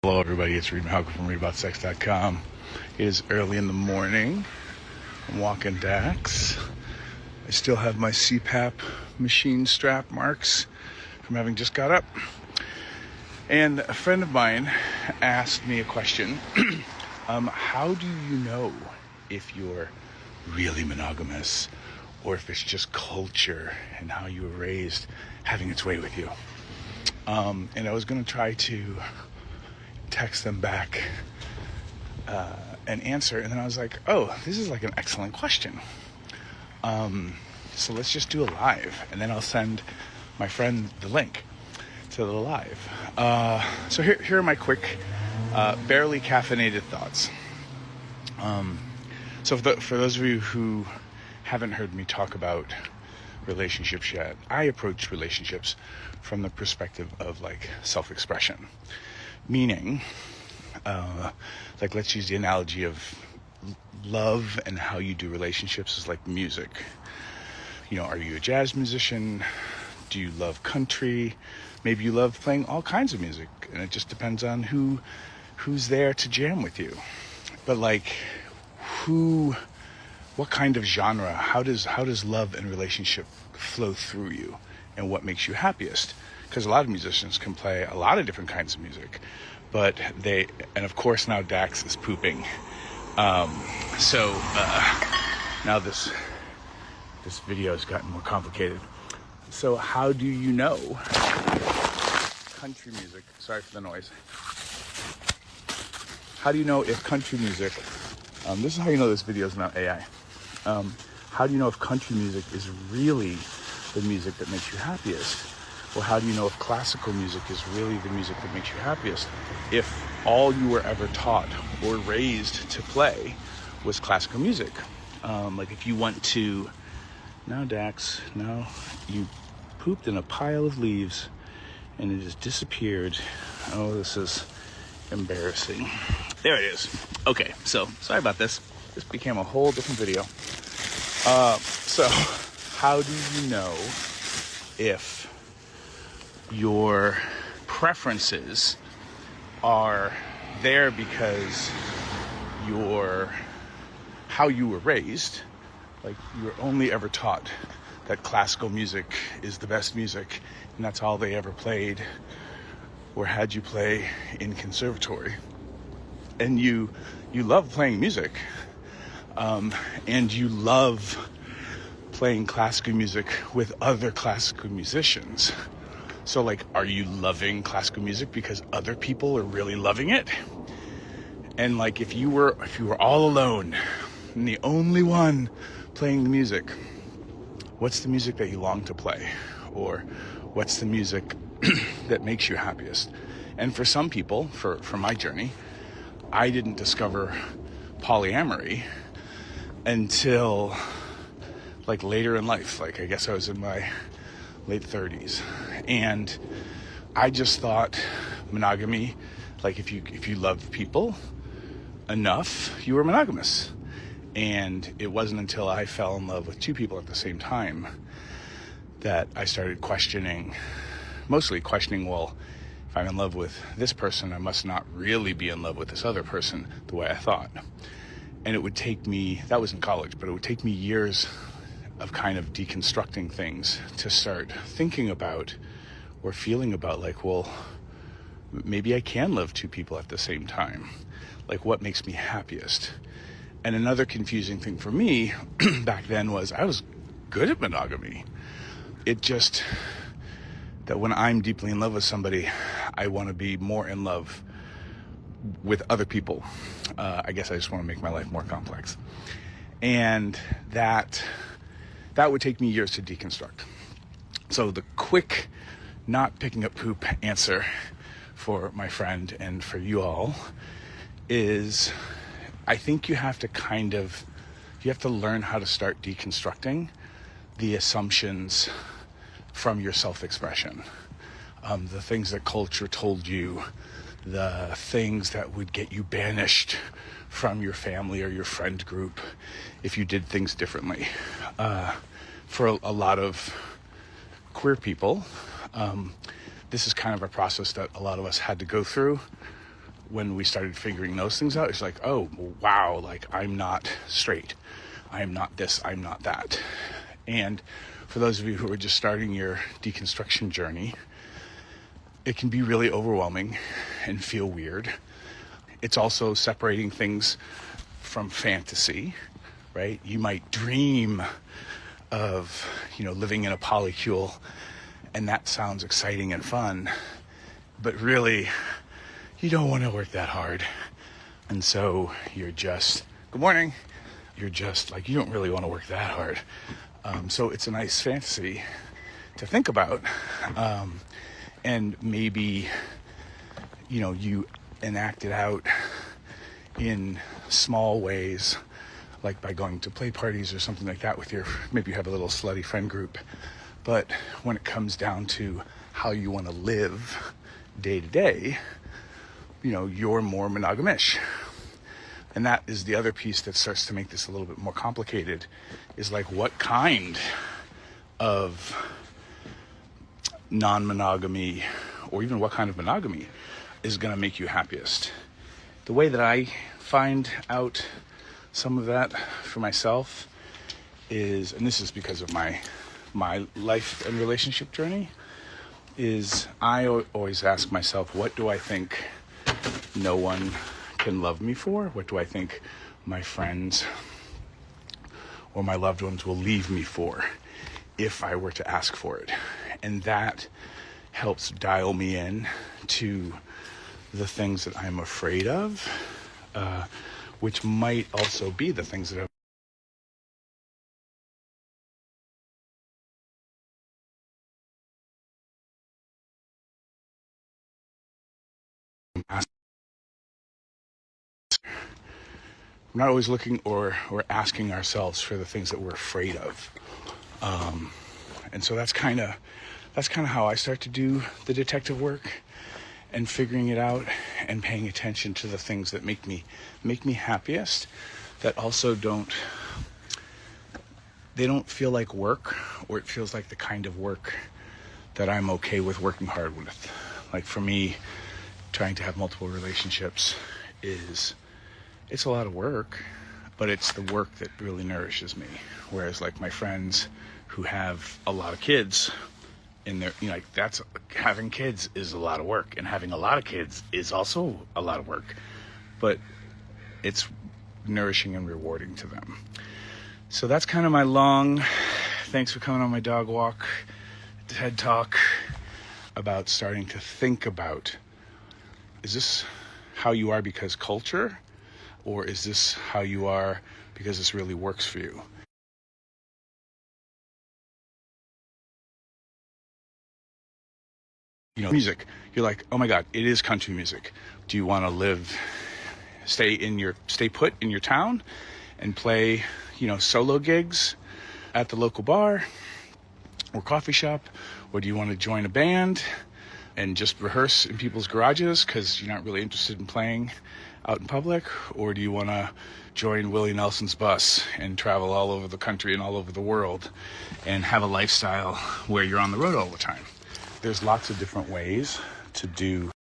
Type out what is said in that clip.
Hello everybody, it's Reed Malcolm from readaboutsex.com. It is early in the morning. I'm walking Dax. I still have my CPAP machine strap marks from having just got up. And a friend of mine asked me a question. How do you know if you're really monogamous or if it's just culture and how you were raised having its way with you? And I was going to try to text them back an answer, and then I was like, oh, this is like an excellent question. So let's just do a live, and then I'll send my friend the link to the live. So here are my quick, barely caffeinated thoughts. So for those of you who haven't heard me talk about relationships yet, I approach relationships from the perspective of like self-expression. Meaning, like let's use the analogy of love and how you do relationships is like music. You know, are you a jazz musician? Do you love country? Maybe you love playing all kinds of music, and it just depends on who's there to jam with you. But like, what kind of genre? How does love and relationship flow through you, and what makes you happiest? Because a lot of musicians can play a lot of different kinds of music, but and of course now Dax is pooping. So now this video has gotten more complicated. So how do you know country music? Sorry for the noise. How do you know if country music? This is how you know this video is not AI. How do you know if country music is really the music that makes you happiest? Or how do you know if classical music is really the music that makes you happiest? If all you were ever taught or raised to play was classical music. Like if you went to, now Dax, now you pooped in a pile of leaves and it just disappeared. Oh, this is embarrassing. There it is. Okay, so sorry about this. This became a whole different video. So how do you know if your preferences are there because how you were raised? Like you were only ever taught that classical music is the best music and that's all they ever played or had you play in conservatory, and you love playing music, and you love playing classical music with other classical musicians. So like, are you loving classical music because other people are really loving it? And like, if you were all alone and the only one playing the music, what's the music that you long to play? Or what's the music that makes you happiest? And for some people, for my journey, I didn't discover polyamory until like later in life. Like I guess I was in my late 30s, and I just thought monogamy, like if you loved people enough, you were monogamous. And it wasn't until I fell in love with two people at the same time that I started mostly questioning, well, if I'm in love with this person, I must not really be in love with this other person the way I thought. And it would take me, that was in college, but it would take me years of kind of deconstructing things to start thinking about or feeling about like, well, maybe I can love two people at the same time. Like what makes me happiest? And another confusing thing for me back then was I was good at monogamy. It just that when I'm deeply in love with somebody, I want to be more in love with other people. I guess I just want to make my life more complex. And that would take me years to deconstruct. So the quick, not picking up poop answer for my friend and for you all is, I think you have to learn how to start deconstructing the assumptions from your self-expression. The things that culture told you, the things that would get you banished from your family or your friend group if you did things differently. For a lot of queer people, this is kind of a process that a lot of us had to go through when we started figuring those things out, it's like, oh, wow, like I'm not straight. I'm not this, I'm not that. And for those of you who are just starting your deconstruction journey, it can be really overwhelming and feel weird. It's also separating things from fantasy, right? You might dream of, living in a polycule, and that sounds exciting and fun, but really, you don't want to work that hard. And so you're just, good morning. You're just like, you don't really want to work that hard. So it's a nice fantasy to think about. And maybe, you enact it out in small ways, like by going to play parties or something like that with maybe you have a little slutty friend group. But when it comes down to how you want to live day to day, you're more monogamish. And that is the other piece that starts to make this a little bit more complicated, is like, what kind of non-monogamy, or even what kind of monogamy, is going to make you happiest? The way that I find out some of that for myself is, and this is because of my life and relationship journey, is I always ask myself, what do I think no one can love me for? What do I think my friends or my loved ones will leave me for if I were to ask for it? And that helps dial me in to the things that I'm afraid of, which might also be the things that we're not always looking or asking ourselves for the things that we're afraid of. And so that's kind of how I start to do the detective work and figuring it out and paying attention to the things that make me happiest, that also don't feel like work, or it feels like the kind of work that I'm okay with working hard with. Like for me, trying to have multiple relationships it's a lot of work, but it's the work that really nourishes me. Whereas like my friends who have a lot of kids, and they're, that's, having kids is a lot of work, and having a lot of kids is also a lot of work, but it's nourishing and rewarding to them. So that's kind of my long, thanks for coming on my dog walk, TED Talk, about starting to think about, is this how you are because culture, or is this how you are because this really works for you? Music, you're like, oh my God, it is country music. Do you want to stay put in your town and play, solo gigs at the local bar or coffee shop? Or do you want to join a band and just rehearse in people's garages because you're not really interested in playing out in public? Or do you want to join Willie Nelson's bus and travel all over the country and all over the world and have a lifestyle where you're on the road all the time? There's lots of different ways to do